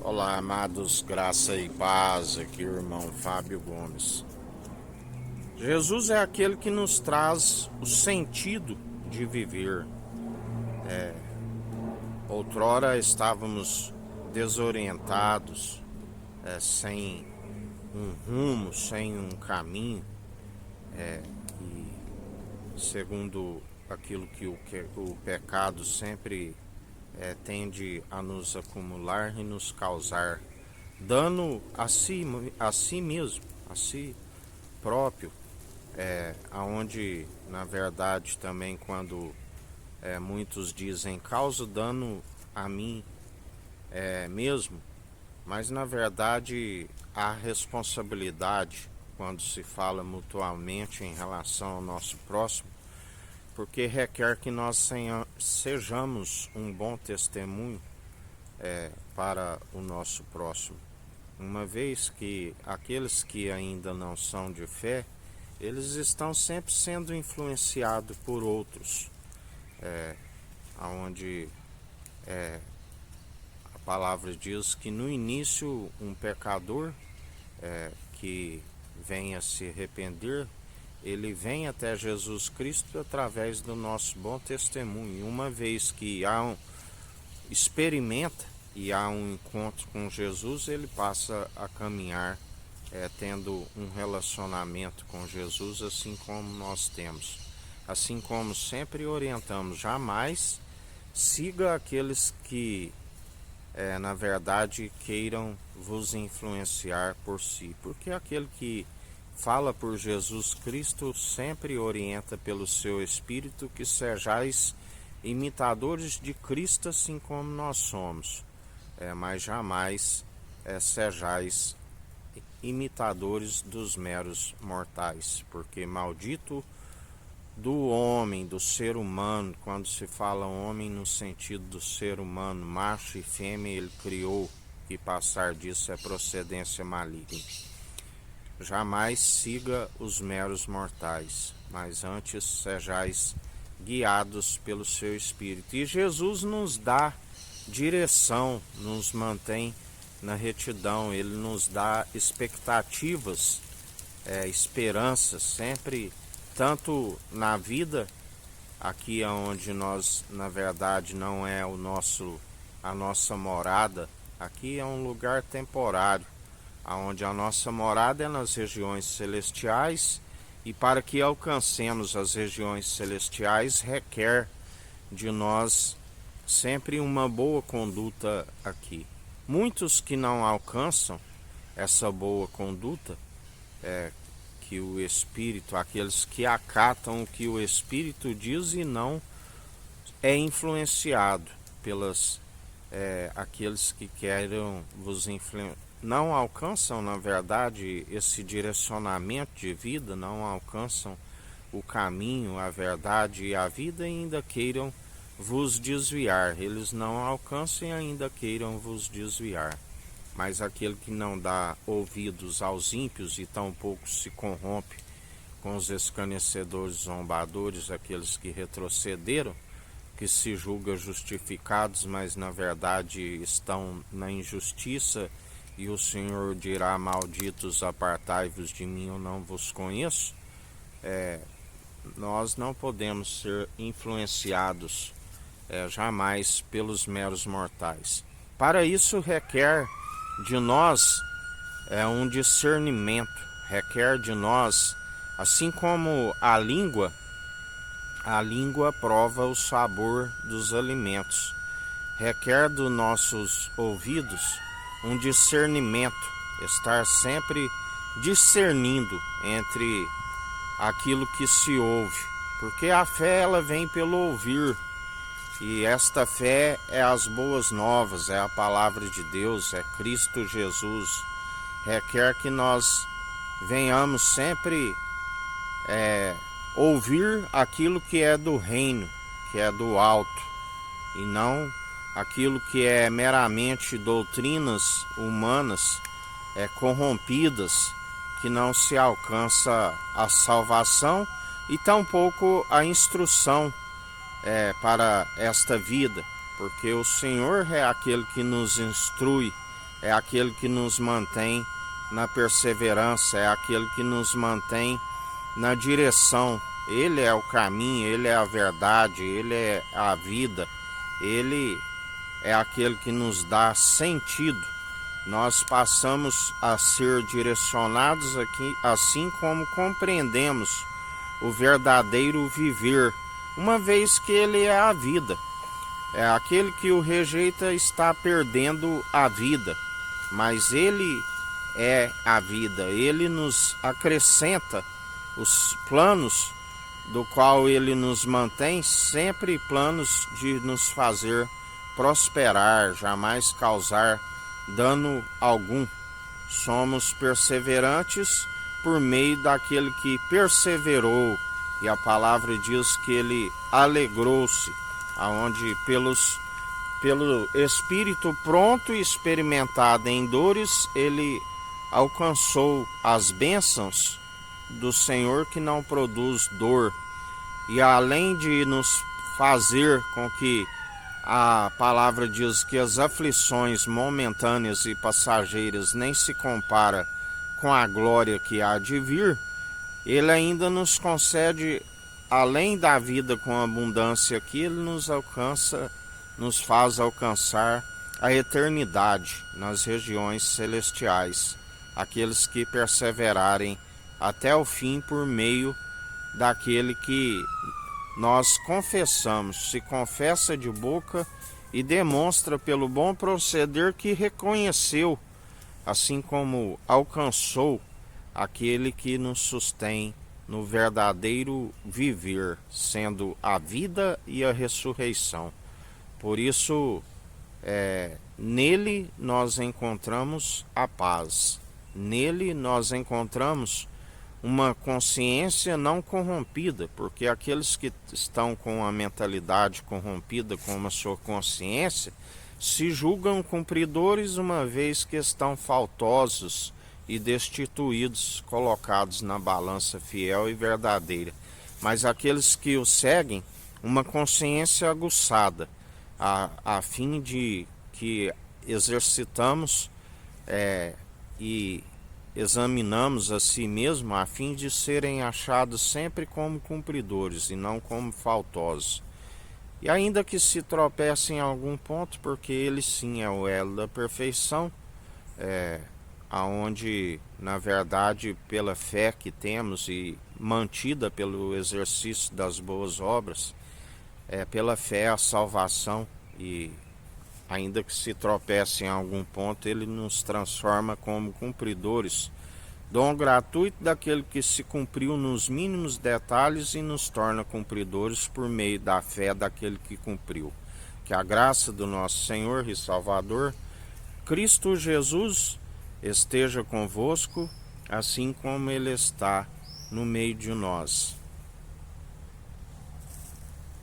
Olá, amados, graça e paz, aqui o irmão Fábio Gomes. Jesus é aquele que nos traz o sentido de viver. Outrora estávamos desorientados, sem um rumo, sem um caminho, e segundo aquilo que o pecado sempre tende a nos acumular e nos causar dano a si mesmo, a si próprio, aonde na verdade também quando muitos dizem causa dano a mim mesmo, mas na verdade a responsabilidade quando se fala mutuamente em relação ao nosso próximo, porque requer que nós sejamos um bom testemunho para o nosso próximo. Uma vez que aqueles que ainda não são de fé, eles estão sempre sendo influenciados por outros, aonde a palavra diz que no início um pecador que venha se arrepender, ele vem até Jesus Cristo através do nosso bom testemunho. E uma vez que experimenta e há um encontro com Jesus, ele passa a caminhar tendo um relacionamento com Jesus, assim como nós temos. Assim como sempre orientamos, jamais siga aqueles que na verdade queiram vos influenciar por si, porque aquele que fala por Jesus Cristo sempre orienta pelo seu Espírito que sejais imitadores de Cristo assim como nós somos, mas jamais sejais imitadores dos meros mortais, porque maldito do homem, do ser humano, quando se fala homem no sentido do ser humano, macho e fêmea ele criou, e passar disso é procedência maligna. Jamais siga os meros mortais, mas antes sejais guiados pelo seu Espírito. E Jesus nos dá direção, nos mantém na retidão, ele nos dá expectativas, esperanças, sempre, tanto na vida, aqui onde nós, na verdade, não é a nossa morada, aqui é um lugar temporário, onde a nossa morada é nas regiões celestiais, e para que alcancemos as regiões celestiais requer de nós sempre uma boa conduta aqui. Muitos que não alcançam essa boa conduta, que o Espírito, aqueles que acatam o que o Espírito diz e não é influenciado pelas aqueles que querem vos influenciar, não alcançam na verdade esse direcionamento de vida, não alcançam o caminho, a verdade e a vida e ainda queiram vos desviar. Eles não alcançam e ainda queiram vos desviar. Mas aquele que não dá ouvidos aos ímpios e tampouco se corrompe com os escarnecedores zombadores, aqueles que retrocederam, que se julgam justificados, mas na verdade estão na injustiça, e o Senhor dirá: malditos, apartai-vos de mim, eu não vos conheço. Nós não podemos ser influenciados jamais pelos meros mortais. Para isso requer de nós um discernimento, requer de nós, assim como a língua prova o sabor dos alimentos, requer dos nossos ouvidos um discernimento, estar sempre discernindo entre aquilo que se ouve, porque a fé ela vem pelo ouvir, e esta fé é as boas novas, é a palavra de Deus, é Cristo Jesus. Requer que nós venhamos sempre ouvir aquilo que é do reino, que é do alto, e não aquilo que é meramente doutrinas humanas corrompidas, que não se alcança a salvação e tampouco a instrução para esta vida, porque o Senhor é aquele que nos instrui é aquele que nos mantém na perseverança, é aquele que nos mantém na direção. Ele é o caminho, ele é a verdade, ele é a vida, ele é aquele que nos dá sentido. Nós passamos a ser direcionados aqui, assim como compreendemos o verdadeiro viver, uma vez que ele é a vida. É aquele que o rejeita está perdendo a vida, mas ele é a vida. Ele nos acrescenta os planos do qual ele nos mantém, sempre planos de nos fazer prosperar, jamais causar dano algum. Somos perseverantes por meio daquele que perseverou, e a palavra diz que ele alegrou-se, aonde pelo Espírito pronto e experimentado em dores, ele alcançou as bênçãos do Senhor que não produz dor. E além de nos fazer com que a palavra diz que as aflições momentâneas e passageiras nem se compara com a glória que há de vir, ele ainda nos concede, além da vida com abundância aqui, ele nos faz alcançar a eternidade nas regiões celestiais, aqueles que perseverarem até o fim por meio daquele que nós confessamos, se confessa de boca e demonstra pelo bom proceder que reconheceu, assim como alcançou aquele que nos sustém no verdadeiro viver, sendo a vida e a ressurreição. Por isso, nele nós encontramos a paz, nele nós encontramos uma consciência não corrompida, porque aqueles que estão com a mentalidade corrompida, com a sua consciência, se julgam cumpridores, uma vez que estão faltosos e destituídos, colocados na balança fiel e verdadeira. Mas aqueles que o seguem, uma consciência aguçada, a fim de que exercitamos e examinamos a si mesmo, a fim de serem achados sempre como cumpridores e não como faltosos. E ainda que se tropecem em algum ponto, porque ele sim é o elo da perfeição, aonde na verdade pela fé que temos e mantida pelo exercício das boas obras, pela fé a salvação, e ainda que se tropece em algum ponto, ele nos transforma como cumpridores. Dom gratuito daquele que se cumpriu nos mínimos detalhes e nos torna cumpridores por meio da fé daquele que cumpriu. Que a graça do nosso Senhor e Salvador, Cristo Jesus, esteja convosco, assim como Ele está no meio de nós.